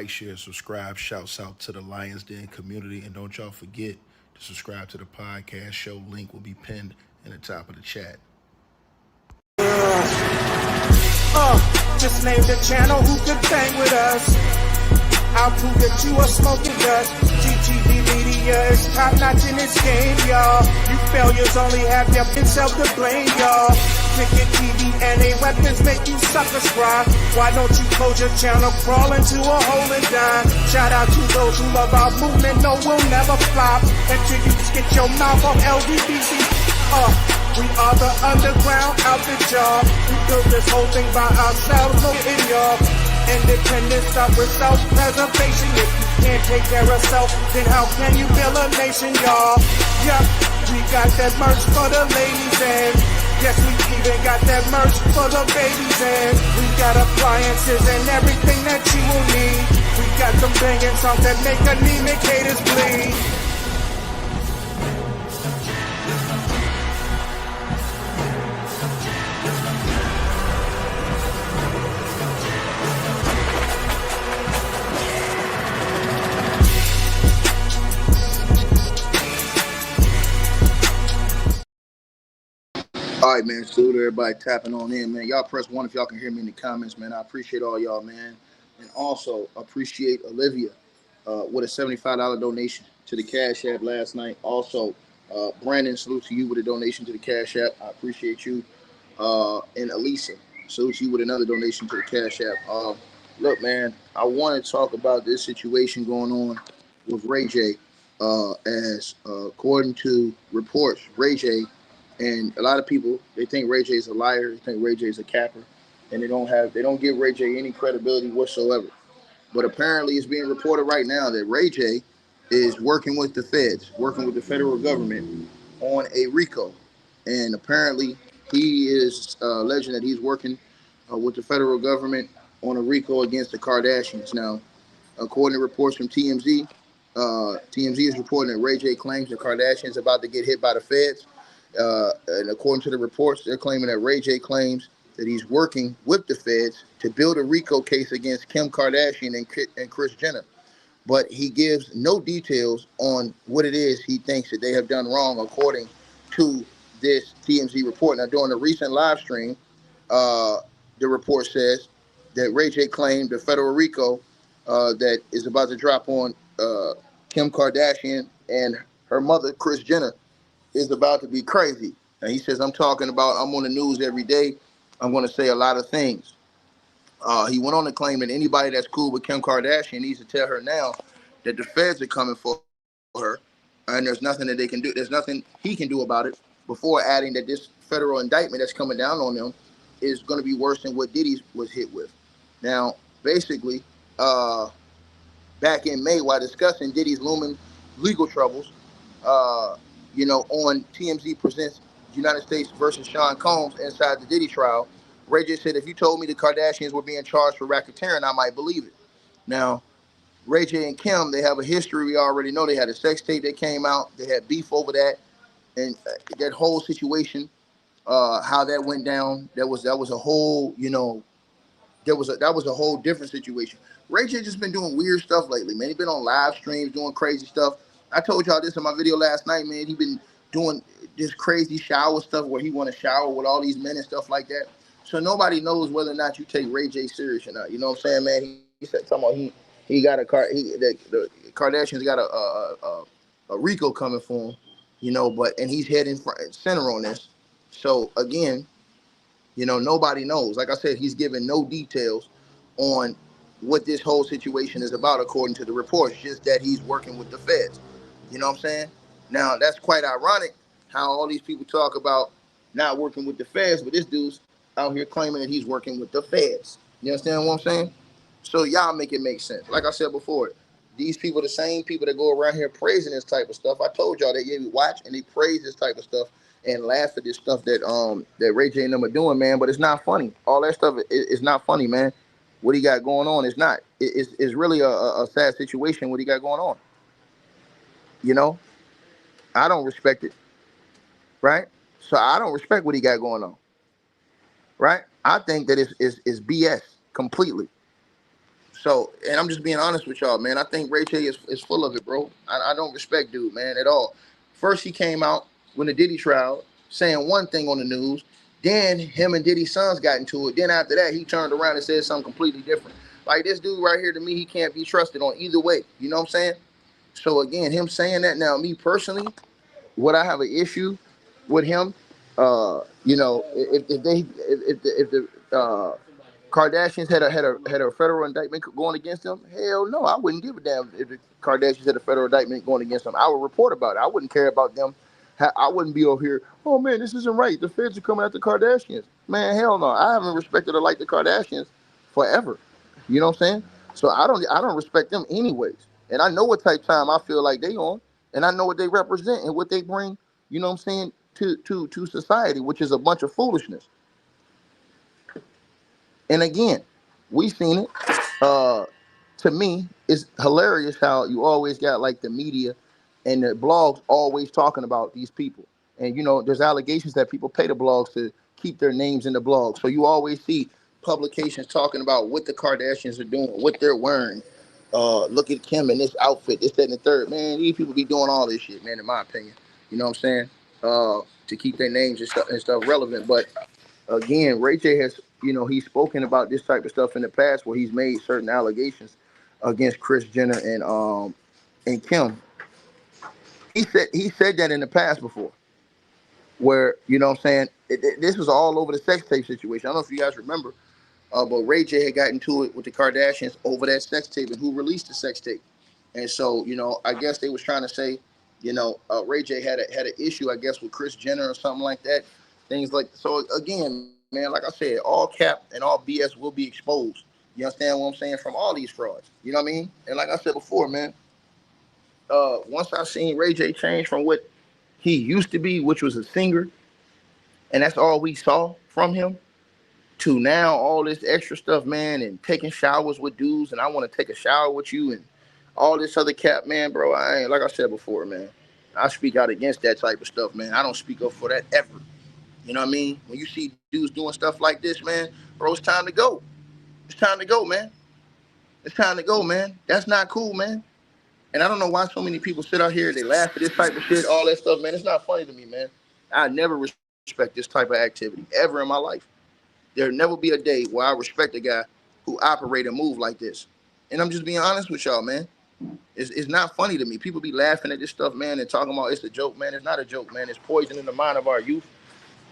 like, share, subscribe. Shouts out to the Lions Den community. And don't y'all forget to subscribe to the podcast show. Link will be pinned in the top of the chat. Just name the channel who could bang with us. I'll prove that you are smoking dust. GTV Media is top notch in this game, y'all. You failures only have your self to blame, y'all. Cricket TV and a weapons make you suckers cry. Why don't you close your channel, crawl into a hole and die? Shout out to those who love our movement, no, we'll never flop until you get your mouth off LDBC. We are the underground outfit, y'all. We built this whole thing by ourselves, no in y'all. Independence start with self-preservation. If you can't take care of self, then how can you build a nation, y'all? Yup, we got that merch for the ladies and yes, we even got that merch for the babies and we got appliances and everything that you will need. We got some banging songs that make anemic haters bleed. All right, man. Salute everybody tapping on in, man. Y'all press one if y'all can hear me in the comments, man. I appreciate all y'all, man. And also appreciate Olivia with a $75 donation to the Cash App last night. Also, Brandon, salute to you with a donation to the Cash App. I appreciate you. And Elisa, salute to you with another donation to the Cash App. Look, man, I want to talk about this situation going on with Ray J. As according to reports, Ray J. And a lot of people, they think Ray J is a liar. They think Ray J is a capper, and they don't give Ray J any credibility whatsoever. But apparently, it's being reported right now that Ray J is working with the feds, working with the federal government on a Rico, and apparently he is alleging that he's working with the federal government on a Rico against the Kardashians. Now, according to reports from TMZ, TMZ is reporting that Ray J claims the Kardashians are about to get hit by the feds. And according to the reports, they're claiming that Ray J claims that he's working with the feds to build a RICO case against Kim Kardashian and Kris Jenner. But he gives no details on what it is he thinks that they have done wrong, according to this TMZ report. Now, during the recent live stream, the report says that Ray J claimed the federal RICO that is about to drop on Kim Kardashian and her mother, Kris Jenner, is about to be crazy. And he says, I'm on the news every day. I'm going to say a lot of things. He went on to claim that anybody that's cool with Kim Kardashian needs to tell her now that the feds are coming for her. And there's nothing that they can do. There's nothing he can do about it, before adding that this federal indictment that's coming down on them is going to be worse than what Diddy was hit with. Now, basically, back in May, while discussing Diddy's looming legal troubles, on TMZ Presents United States versus Sean Combs inside the Diddy trial, Ray J said, if you told me the Kardashians were being charged for racketeering, I might believe it. Now, Ray J and Kim, they have a history. We already know they had a sex tape that came out. They had beef over that. And that whole situation, how that went down, that was a whole, that was a whole different situation. Ray J just been doing weird stuff lately, man. He been on live streams doing crazy stuff. I told y'all this in my video last night, man. He been doing this crazy shower stuff where he want to shower with all these men and stuff like that. So nobody knows whether or not you take Ray J serious or not. You know what I'm saying, man? He said talking about he got the Kardashians got a Rico coming for him, and he's heading center on this. So again, nobody knows. Like I said, he's giving no details on what this whole situation is about, according to the reports, just that he's working with the feds. You know what I'm saying? Now, that's quite ironic how all these people talk about not working with the feds, but this dude's out here claiming that he's working with the feds. You understand what I'm saying? So y'all make it make sense. Like I said before, these people, the same people that go around here praising this type of stuff, I told y'all that you watch and they praise this type of stuff and laugh at this stuff that Ray J and them are doing, man. But it's not funny. All that stuff is not funny, man. What he got going on is not. It's really a sad situation what he got going on. I don't respect it, right? So I don't respect what he got going on, right? I think that it's BS completely. So, and I'm just being honest with y'all, man. I think Ray J is full of it, bro. I don't respect dude, man, at all. First, he came out when the Diddy trial saying one thing on the news. Then him and Diddy's sons got into it. Then after that, he turned around and said something completely different. Like this dude right here, to me, he can't be trusted on either way. You know what I'm saying? So again, him saying that now, me personally, would I have an issue with him? You know, if the Kardashians had a federal indictment going against them, hell no, I wouldn't give a damn if the Kardashians had a federal indictment going against them. I would report about it. I wouldn't care about them. I wouldn't be over here. Oh man, this isn't right. The feds are coming at the Kardashians. Man, hell no. I haven't respected or liked the Kardashians forever. You know what I'm saying? So I don't respect them anyways. And I know what type of time I feel like they on, and I know what they represent and what they bring. You know what I'm saying to society, which is a bunch of foolishness. And again, we seen it. Uh, to me, it's hilarious how you always got like the media and the blogs always talking about these people. And you know, there's allegations that people pay the blogs to keep their names in the blog. So you always see publications talking about what the Kardashians are doing, what they're wearing. Look at Kim in this outfit, this, that, and the third. Man, these people be doing all this shit, man, in my opinion. You know what I'm saying? To keep their names and stuff relevant. But again, Ray J has, you know, he's spoken about this type of stuff in the past where he's made certain allegations against Kris Jenner and Kim. He said that in the past before, where you know what I'm saying this was all over the sex tape situation. I don't know if you guys remember, but Ray J had got into it with the Kardashians over that sex tape and who released the sex tape. And so, you know, I guess they was trying to say, you know, Ray J had an issue, I guess, with Kris Jenner or something like that. Things like so. Again, man, like I said, all cap and all BS will be exposed. You understand what I'm saying? From all these frauds. You know what I mean? And like I said before, man, once I seen Ray J change from what he used to be, which was a singer, and that's all we saw from him, to now all this extra stuff, man, and taking showers with dudes, and I want to take a shower with you, and all this other cap, man, bro. I ain't, like I said before, man, I speak out against that type of stuff, man. I don't speak up for that ever. You know what I mean? When you see dudes doing stuff like this, man, bro, it's time to go. It's time to go, man. It's time to go, man. That's not cool, man. And I don't know why so many people sit out here, they laugh at this type of shit, all that stuff, man. It's not funny to me, man. I never respect this type of activity ever in my life. There'll never be a day where I respect a guy who operate and move like this. And I'm just being honest with y'all, man. It's not funny to me. People be laughing at this stuff, man, and talking about it's a joke, man. It's not a joke, man. It's poisoning the mind of our youth.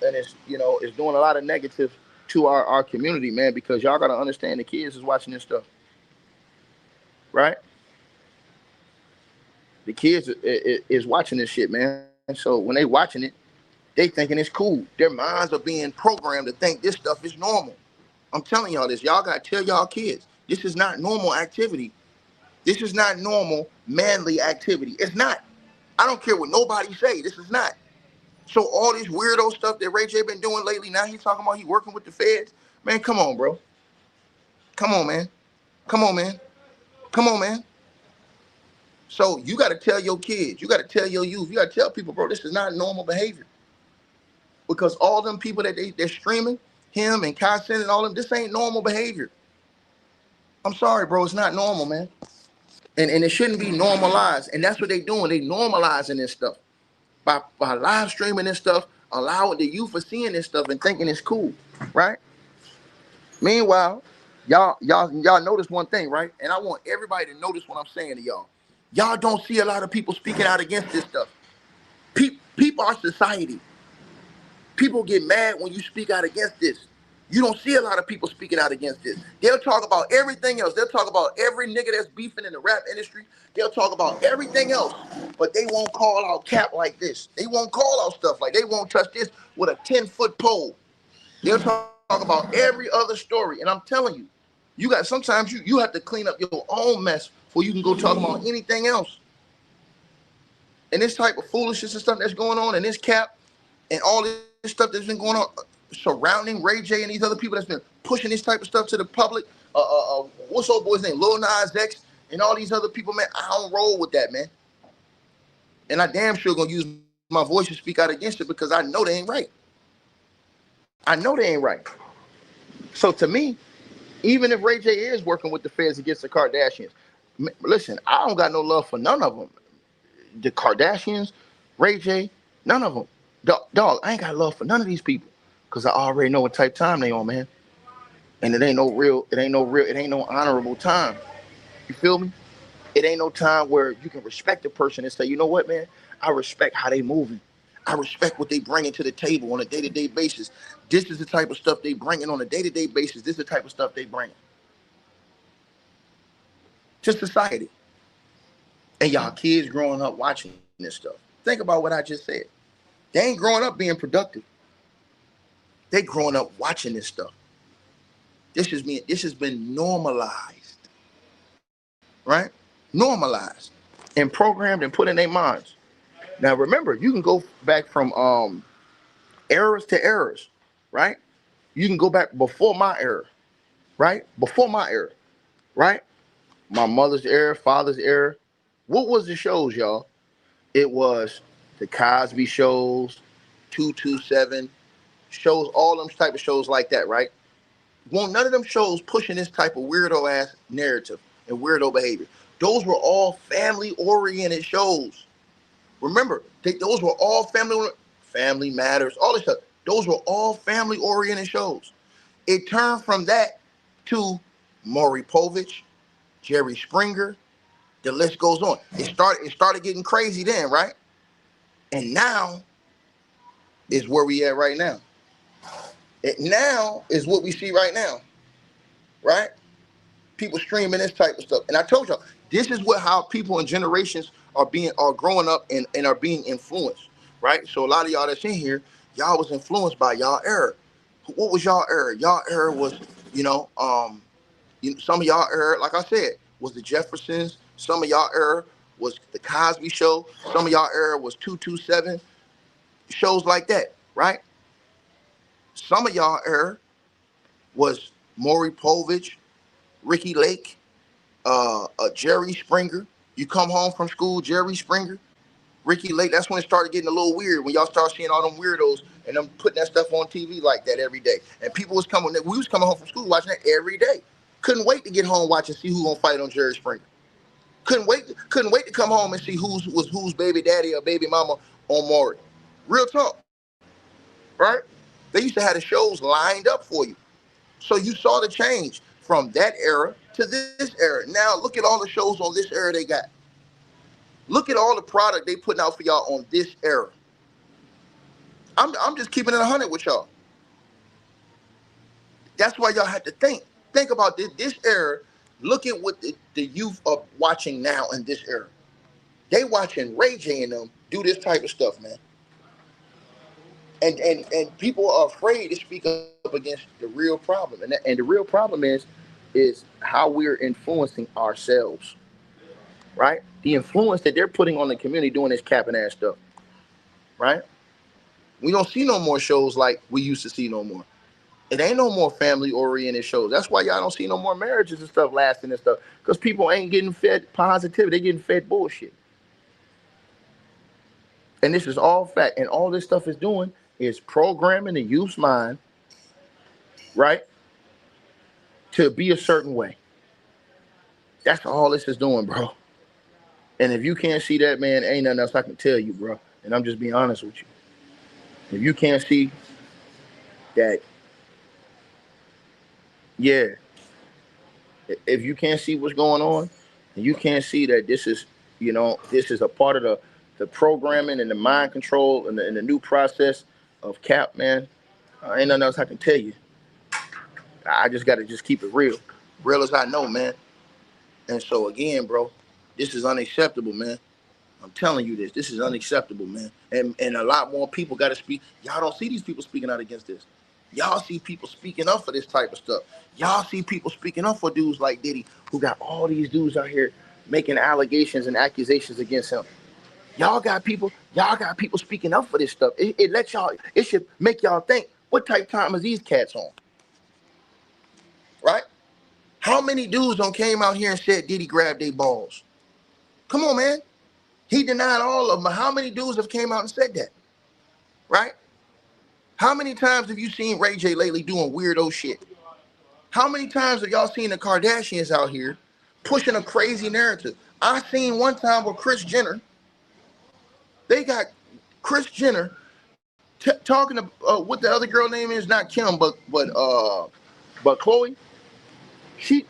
And it's, you know, it's doing a lot of negative to our community, man, because y'all got to understand the kids is watching this stuff, right? The kids is watching this shit, man. So when they watching it, they thinking it's cool. Their minds are being programmed to think this stuff is normal. I'm telling y'all this. Y'all got to tell y'all kids, this is not normal activity. This is not normal manly activity. It's not. I don't care what nobody say. This is not. So all this weirdo stuff that Ray J been doing lately, now he's talking about he working with the feds. Man, come on, bro. Come on, man. Come on, man. Come on, man. So you got to tell your kids, you got to tell your youth, you got to tell people, bro, this is not normal behavior. Because all them people that they're streaming, him and Kardashians and all them, this ain't normal behavior. I'm sorry, bro, it's not normal, man. And it shouldn't be normalized. And that's what they doing. They normalizing this stuff. By live streaming this stuff, allowing the youth for seeing this stuff and thinking it's cool, right? Meanwhile, y'all notice one thing, right? And I want everybody to notice what I'm saying to y'all. Y'all don't see a lot of people speaking out against this stuff. People are society. People get mad when you speak out against this. You don't see a lot of people speaking out against this. They'll talk about everything else. They'll talk about every nigga that's beefing in the rap industry. They'll talk about everything else, but they won't call out cap like this. They won't call out stuff like they won't touch this with a 10-foot pole. They'll talk about every other story. And I'm telling you, sometimes you have to clean up your own mess before you can go talk about anything else. And this type of foolishness and stuff that's going on, and this cap and all this stuff that's been going on surrounding Ray J and these other people that's been pushing this type of stuff to the public. What's old boy's name? Lil Nas X and all these other people, man. I don't roll with that, man. And I damn sure gonna use my voice to speak out against it because I know they ain't right. I know they ain't right. So to me, Even if Ray J is working with the feds against the Kardashians, listen, I don't got no love for none of them. The Kardashians, Ray J, none of them. Dog, I ain't got love for none of these people because I already know what type of time they on, man. And it ain't no honorable time. You feel me? It ain't no time where you can respect a person and say, you know what, man, I respect how they moving. I respect what they bringing to the table on a day-to-day basis. This is the type of stuff they bringing on a day-to-day basis. This is the type of stuff they bringing to society. And y'all kids growing up watching this stuff. Think about what I just said. They ain't growing up being productive. They growing up watching this stuff. This has been normalized, right? Normalized and programmed and put in their minds. Now remember, you can go back from eras to eras, right? You can go back before my era, right? Before my era, right? My mother's era, father's era. What was the shows, y'all? It was the Cosby shows, 227 shows, all them type of shows like that, right? Won't none of them shows pushing this type of weirdo ass narrative and weirdo behavior. Those were all family oriented shows. Remember, those were all family matters, all this stuff. Those were all family oriented shows. It turned from that to Maury Povich, Jerry Springer. The list goes on. It started getting crazy then, right? And now is where we at right now. It now is what we see right now, right? People streaming this type of stuff. And I told y'all, this is how people in generations are growing up and are being influenced, right? So a lot of y'all that's in here, y'all was influenced by y'all era. What was y'all era? Y'all era was, some of y'all era, like I said, was the Jeffersons. Some of y'all era was the Cosby Show. Some of y'all era was 227, shows like that, right? Some of y'all era was Maury Povich, Ricky Lake, Jerry Springer. You come home from school, Jerry Springer, Ricky Lake. That's when it started getting a little weird, when y'all start seeing all them weirdos and them putting that stuff on TV like that every day. And people was coming, we was coming home from school watching that every day. Couldn't wait to get home, watch and see who gonna fight on Jerry Springer. Couldn't wait to come home and see who's baby daddy or baby mama on Maury. Real talk, right? They used to have the shows lined up for you. So you saw the change from that era to this era. Now look at all the shows on this era they got. Look at all the product they putting out for y'all on this era. I'm just keeping it 100 with y'all. That's why y'all have to think. Think about this era. Look at what the youth are watching now in this era. They watching Ray J and them do this type of stuff, man. And people are afraid to speak up against the real problem. And the real problem is how we're influencing ourselves, right? The influence that they're putting on the community doing this capping ass stuff, right? We don't see no more shows like we used to see no more. It ain't no more family-oriented shows. That's why y'all don't see no more marriages and stuff lasting and stuff. Because people ain't getting fed positivity. They getting fed bullshit. And this is all fact. And all this stuff is doing is programming the youth's mind, right, to be a certain way. That's all this is doing, bro. And if you can't see that, man, ain't nothing else I can tell you, bro. And I'm just being honest with you. If you can't see that, yeah, if you can't see what's going on, and you can't see that this is, this is a part of the programming and the mind control and the new process of cap, man, ain't nothing else I can tell you. I just got to just keep it real. Real as I know, man. And so again, bro, this is unacceptable, man. I'm telling you this. This is unacceptable, man. And a lot more people got to speak. Y'all don't see these people speaking out against this. Y'all see people speaking up for this type of stuff. Y'all see people speaking up for dudes like Diddy, who got all these dudes out here making allegations and accusations against him. Y'all got people speaking up for this stuff. It should make y'all think, what type of time is these cats on? Right? How many dudes done came out here and said Diddy grabbed their balls? Come on, man. He denied all of them. How many dudes have came out and said that? Right? How many times have you seen Ray J lately doing weirdo shit? How many times have y'all seen the Kardashians out here pushing a crazy narrative? I seen one time with Kris Jenner. They got Kris Jenner talking to what the other girl name is, not Kim, but Chloe. She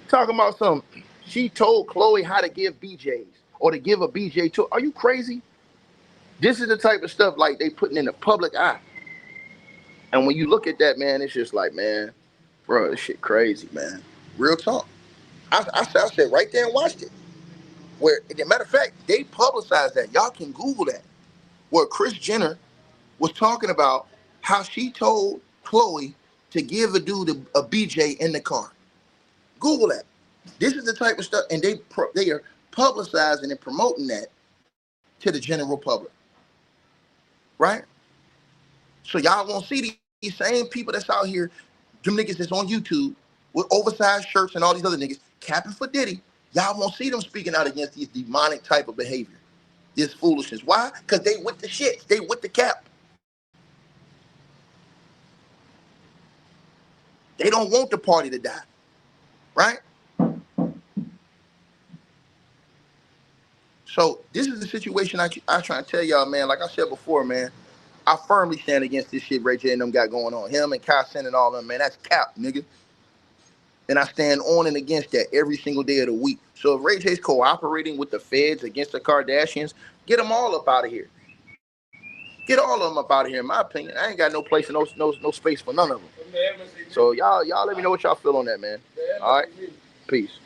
talking about something. She told Chloe how to give BJs or to give a BJ to. Are you crazy? This is the type of stuff like they putting in the public eye. And when you look at that, man, it's just like, man, bro, this shit crazy, man. Real talk. I said right there and watched it. Where, as a matter of fact, they publicized that. Y'all can Google that. Where Kris Jenner was talking about how she told Chloe to give a dude a BJ in the car. Google that. This is the type of stuff, and they are publicizing and promoting that to the general public, right? So y'all won't see these same people that's out here, them niggas that's on YouTube with oversized shirts and all these other niggas capping for Diddy. Y'all won't see them speaking out against these demonic type of behavior, this foolishness. Why? Because they with the shit. They with the cap. They don't want the party to die, right? So this is the situation I try to tell y'all, man. Like I said before, man, I firmly stand against this shit Ray J and them got going on. Him and Kyle Sen and all them, man, that's cap, nigga. And I stand on and against that every single day of the week. So if Ray J's cooperating with the feds against the Kardashians, get them all up out of here. Get all of them up out of here, in my opinion. I ain't got no place and no space for none of them. So y'all let me know what y'all feel on that, man. All right? Peace.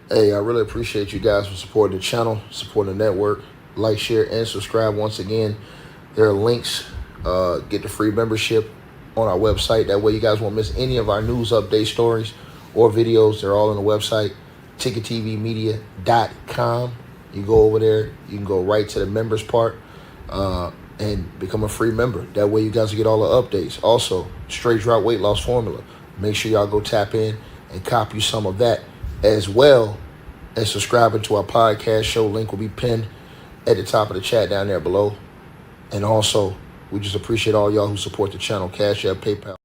Hey, I really appreciate you guys for supporting the channel, supporting the network. Like, share, and subscribe. Once again, there are links. Get the free membership on our website. That way you guys won't miss any of our news update stories or videos. They're all on the website, ticketvmedia.com. You go over there. You can go right to the members part and become a free member. That way you guys will get all the updates. Also, straight drop weight loss formula. Make sure y'all go tap in and copy some of that, as well as subscribing to our podcast show. Link will be pinned at the top of the chat down there below. And also, we just appreciate all y'all who support the channel. Cash App, PayPal.